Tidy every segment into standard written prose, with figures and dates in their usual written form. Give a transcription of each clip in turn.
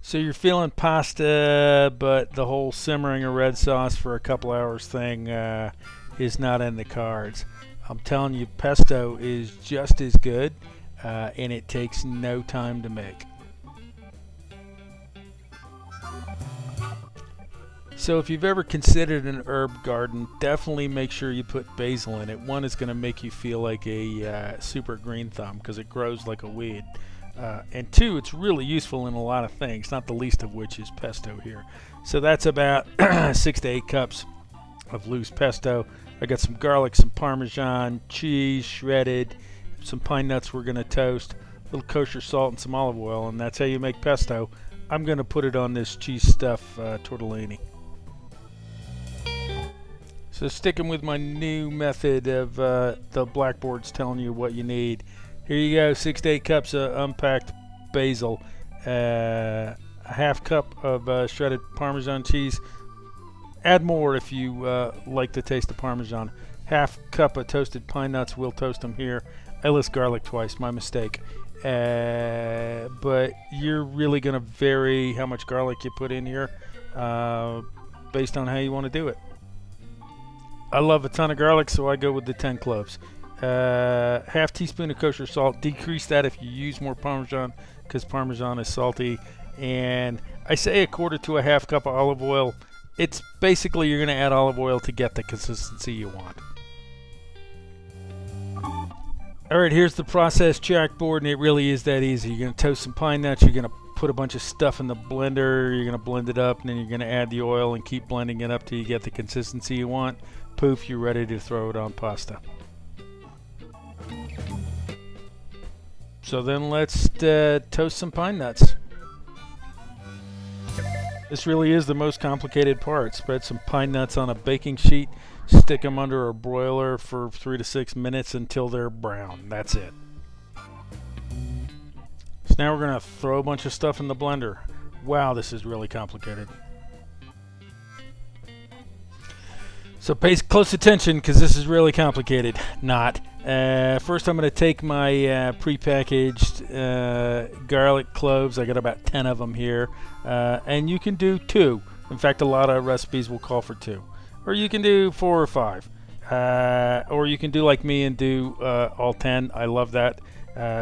So you're feeling pasta, but the whole simmering a red sauce for a couple hours thing is not in the cards. I'm telling you, pesto is just as good, and it takes no time to make. So if you've ever considered an herb garden, definitely make sure you put basil in it. One is going to make you feel like a super green thumb because it grows like a weed. And two, it's really useful in a lot of things, not the least of which is pesto here. So that's about 6 to 8 cups of loose pesto. I got some garlic, some Parmesan, cheese shredded, some pine nuts we're going to toast, a little kosher salt, and some olive oil, and that's how you make pesto. I'm going to put it on this cheese stuff tortellini. So sticking with my new method of the blackboards telling you what you need. Here you go, 6 to 8 cups of unpacked basil, a half cup of shredded Parmesan cheese. Add more if you like the taste of Parmesan. Half cup of toasted pine nuts. We'll toast them here. I list garlic twice, my mistake. But you're really going to vary how much garlic you put in here based on how you want to do it. I love a ton of garlic, so I go with the 10 cloves. Half teaspoon of kosher salt. Decrease that if you use more Parmesan because Parmesan is salty. And I say a quarter to a half cup of olive oil. It's basically you're going to add olive oil to get the consistency you want. All right, here's the process chalkboard, and it really is that easy. You're going to toast some pine nuts. You're going to put a bunch of stuff in the blender. You're going to blend it up, and then you're going to add the oil and keep blending it up till you get the consistency you want. Poof, you're ready to throw it on pasta. So then let's toast some pine nuts. This really is the most complicated part. Spread some pine nuts on a baking sheet, stick them under a broiler for 3 to 6 minutes until they're brown. That's it. So now we're going to throw a bunch of stuff in the blender. Wow, this is really complicated. So pay close attention because this is really complicated. Not. First I'm going to take my prepackaged garlic cloves. I got about 10 of them here. And you can do 2. In fact, a lot of recipes will call for 2. Or you can do 4 or 5. Or you can do like me and do all 10. I love that.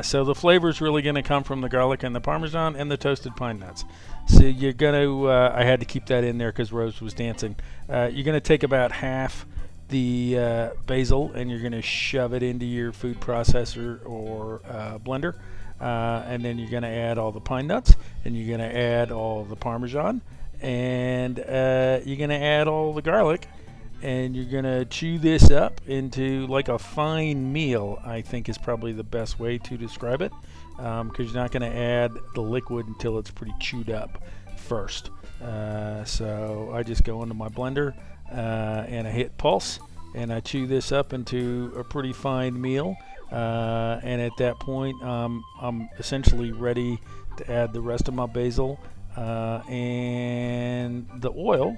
So the flavor is really going to come from the garlic and the Parmesan and the toasted pine nuts. So you're going to, I had to keep that in there because Rose was dancing. You're going to take about half the basil and you're going to shove it into your food processor or blender. And then you're going to add all the pine nuts and you're going to add all the Parmesan and you're going to add all the garlic. And you're going to chew this up into like a fine meal, I think is probably the best way to describe it, because you're not going to add the liquid until it's pretty chewed up first. So I just go into my blender and I hit pulse and I chew this up into a pretty fine meal. And at that point, I'm essentially ready to add the rest of my basil and the oil.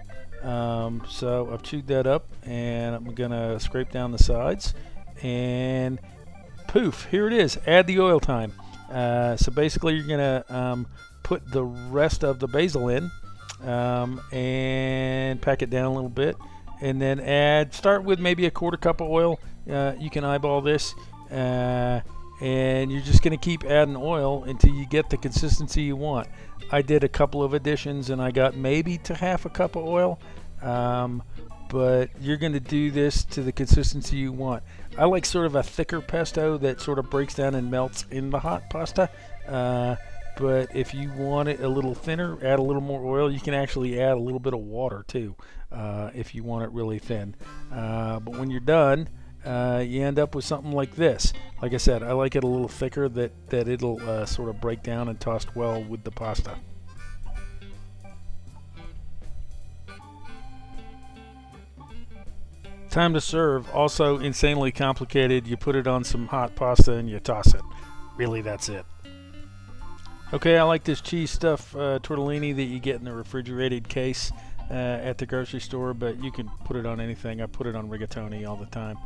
So I've chewed that up and I'm gonna scrape down the sides and poof, here it is. Add the oil time. So basically you're gonna put the rest of the basil in and pack it down a little bit and then start with maybe a quarter cup of oil. You can eyeball this and you're just going to keep adding oil until you get the consistency you want. I did a couple of additions and I got maybe to half a cup of oil, but you're going to do this to the consistency you want. I like sort of a thicker pesto that sort of breaks down and melts in the hot pasta, but if you want it a little thinner, add a little more oil. You can actually add a little bit of water too if you want it really thin. But when you're done, you end up with something like this. Like I said, I like it a little thicker that it'll sort of break down and toast well with the pasta. Time to serve. Also insanely complicated. You put it on some hot pasta and you toss it. Really, that's it. Okay, I like this cheese stuff tortellini that you get in the refrigerated case at the grocery store, but you can put it on anything. I put it on rigatoni all the time.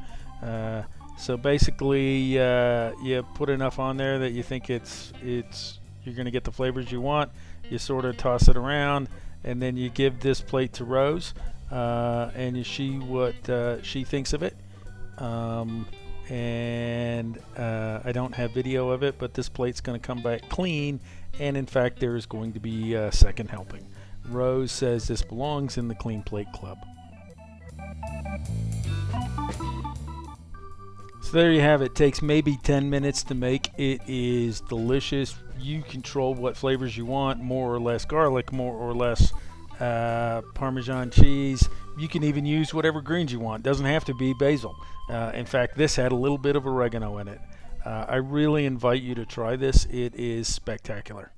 So basically, you put enough on there that you think it's you're going to get the flavors you want. You sort of toss it around, and then you give this plate to Rose, and you see what she thinks of it. I don't have video of it, but this plate's going to come back clean, and in fact there is going to be a second helping. Rose says this belongs in the Clean Plate Club. So there you have it. It takes maybe 10 minutes to make. It is delicious. You control what flavors you want, more or less garlic, more or less Parmesan cheese. You can even use whatever greens you want. It doesn't have to be basil. In fact, this had a little bit of oregano in it. I really invite you to try this. It is spectacular.